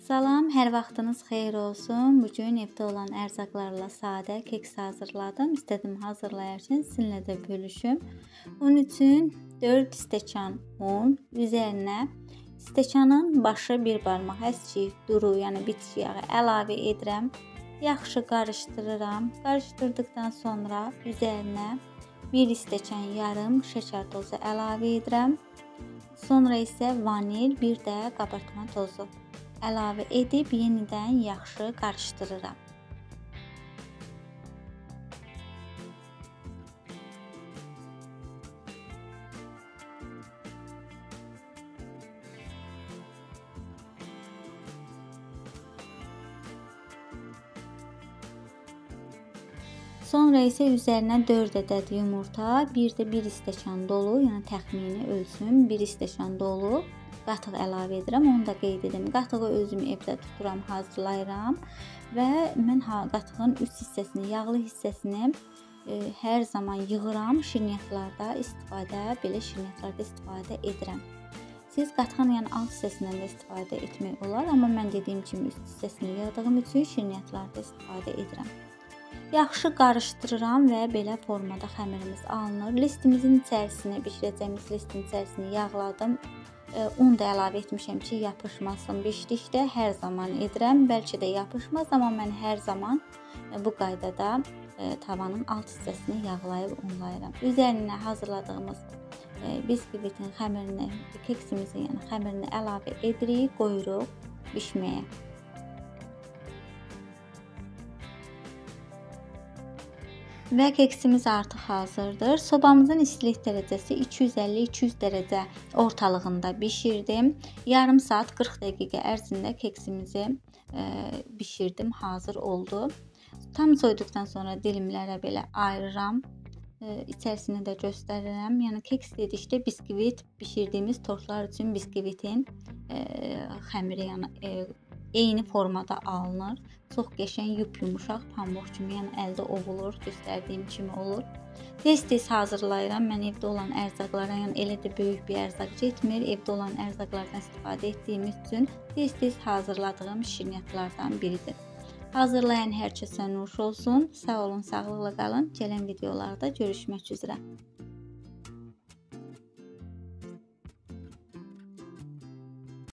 Salam, hər vaxtınız xeyir olsun. Bugün evdə olan ərzaqlarla sadə keks hazırladım. İstədim hazırlayarkən sizinlə də bölüşüm. Bunun üçün 4 stəkan un, üzərinə stəkanın başı bir barmaq əskik duru, yəni bitki yağı əlavə edirəm. Yaxşı qarışdırıram. Qarışdırdıqdan sonra üzərinə 1 stəkan yarım şəkər tozu əlavə edirəm. Sonra isə vanil, bir də qabartma tozu əlavə edib yenidən yaxşı qarışdırıram. Sonra isə üzərinə 4 ədəd yumurta, bir də 1 stəkan dolu, yəni təxmini ölçüm 1 stəkan dolu qatıq əlavə edirəm. Onu da qeyd edim. Qatığı özüm evdə tuturam, hazırlayıram və mən qatığın üst hissəsini, yağlı hissəsini hər zaman yığıram. Şirniyyatlarda belə şirniyyatlarda istifadə edirəm. Siz qatığın yəni alt hissəsindən də istifadə etmək olar, amma mən dediyim kimi üst hissəsini yığdığım üçün şirniyyatlarda istifadə edirəm. Yaxşı qarışdırıram və belə formada xəmirimiz alınır. Listimizin içərisinə, bişirəcəyimiz listin içərisini yağladım. Un da əlavə etmişəm ki, yapışmasın. Bişdikdə hər zaman edirəm. Bəlkə də yapışmaz, amma mən hər zaman bu qaydada tavanın alt hissəsini yağlayıb unlayıram. Üzərinə hazırladığımız biskvitin xəmirini, keksimizin yəni xəmirini əlavə edirik, qoyuruq bişməyə. Və keksimiz artıq hazırdır. Sobamızın istilik dərəcəsi 250-200 dərəcə ortalığında bişirdim. Yarım saat 40 dəqiqə ərzində keksimizi bişirdim, hazır oldu. Tam soyduqdan sonra dilimlərə belə ayırıram. İçərisini də göstərirəm. Yəni keks dedikdə biskvit, bişirdiyimiz tortlar üçün biskvitin xəmiri yəni eyni formada alınır. Çox qəşəng, yumşaq pambıq kimi, yəni əldə ovulur, göstərdiyim kimi olur. Tez-tez hazırlayıram. Mən evdə olan ərzaqlara, yəni elə də böyük bir ərzaq getmir. Evdə olan ərzaqlardan istifadə etdiyimiz üçün tez-tez hazırladığım şirniyyatlardan biridir. Hazırlayan hər kəsə nuş olsun. Sağ olun, sağlıqla qalın. Gələn videolarda görüşmək üzrə.